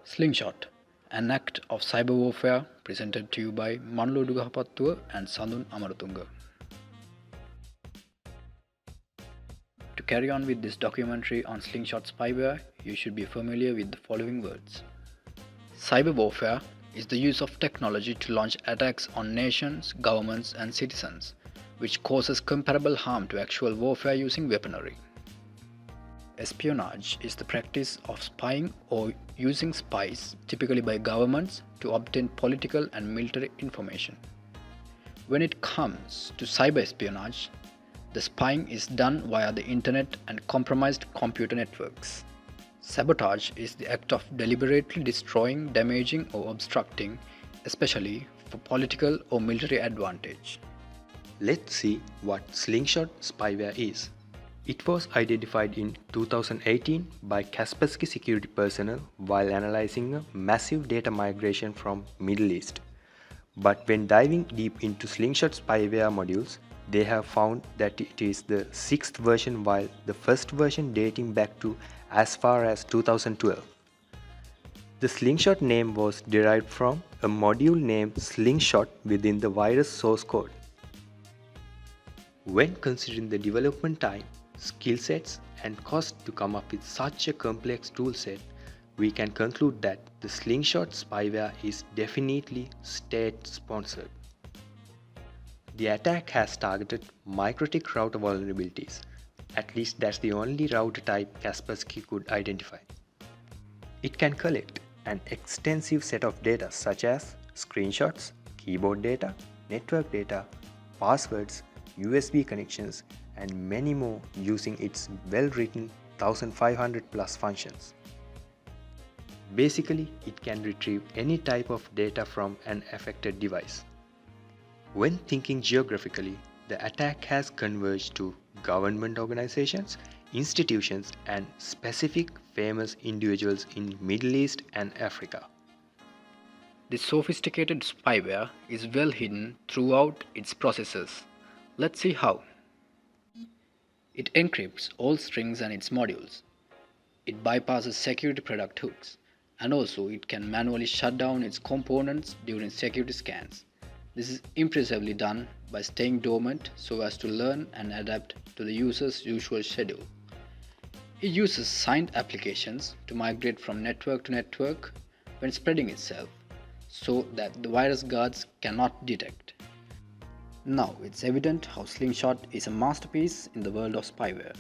Slingshot, an act of cyber warfare presented to you by Manlu Dugahapattua and Sandun Amaratunga. To carry on with this documentary on Slingshot Spyware, you should be familiar with the following words. Cyber warfare is the use of technology to launch attacks on nations, governments, and citizens, which causes comparable harm to actual warfare using weaponry. Espionage is the practice of spying or using spies, typically by governments, to obtain political and military information. When it comes to cyber espionage, the spying is done via the internet and compromised computer networks. Sabotage is the act of deliberately destroying, damaging, or obstructing, especially for political or military advantage. Let's see what Slingshot Spyware is. It was identified in 2018 by Kaspersky security personnel while analyzing a massive data migration from Middle East. But when diving deep into Slingshot spyware modules, they have found that it is the 6th version, while the first version dating back to as far as 2012. The Slingshot name was derived from a module named Slingshot within the virus source code. When considering the development time, skill sets, and cost to come up with such a complex toolset, we can conclude that the Slingshot spyware is definitely state-sponsored. The attack has targeted MikroTik router vulnerabilities. At least that's the only router type Kaspersky could identify. It can collect an extensive set of data such as screenshots, keyboard data, network data, passwords, USB connections, and many more using its well-written 1500 plus functions. Basically, it can retrieve any type of data from an affected device. When thinking geographically, the attack has converged to government organizations, institutions, and specific famous individuals in Middle East and Africa. This sophisticated spyware is well hidden throughout its processes. Let's see how. It encrypts all strings and its modules. It bypasses security product hooks, and also it can manually shut down its components during security scans. This is impressively done by staying dormant so as to learn and adapt to the user's usual schedule. It uses signed applications to migrate from network to network when spreading itself, so that the virus guards cannot detect. Now it's evident how Slingshot is a masterpiece in the world of spyware.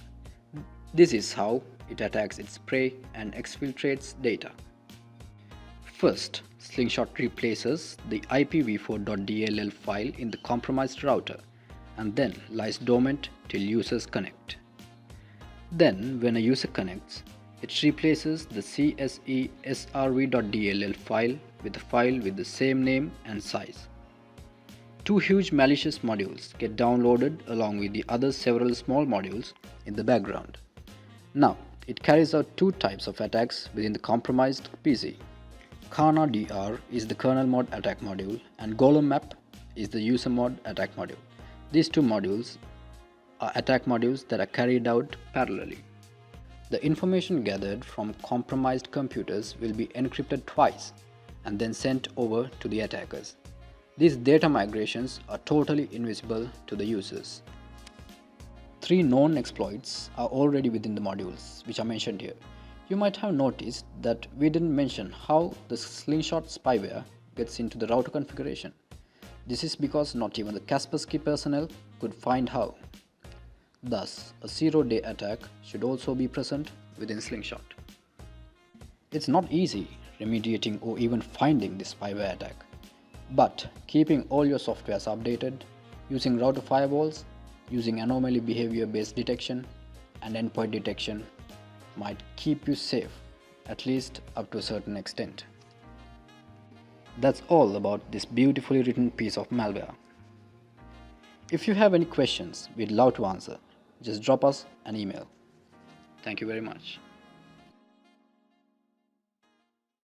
This is how it attacks its prey and exfiltrates data. First, Slingshot replaces the IPv4.dll file in the compromised router and then lies dormant till users connect. Then, when a user connects, it replaces the CSE-srv.dll file with a file with the same name and size. Two huge malicious modules get downloaded along with the other several small modules in the background. Now, it carries out two types of attacks within the compromised PC. Kana DR is the kernel mod attack module and Golem map is the user mod attack module. These two modules are attack modules that are carried out parallelly. The information gathered from compromised computers will be encrypted twice and then sent over to the attackers. These data migrations are totally invisible to the users. 3 known exploits are already within the modules, which are mentioned here. You might have noticed that we didn't mention how the Slingshot spyware gets into the router configuration. This is because not even the Kaspersky personnel could find how. Thus, a 0-day attack should also be present within Slingshot. It's not easy remediating or even finding this spyware attack. But keeping all your softwares updated, using router firewalls, using anomaly behavior based detection and endpoint detection might keep you safe, at least up to a certain extent. That's all about this beautifully written piece of malware. If you have any questions, we'd love to answer. Just drop us an email. Thank you very much.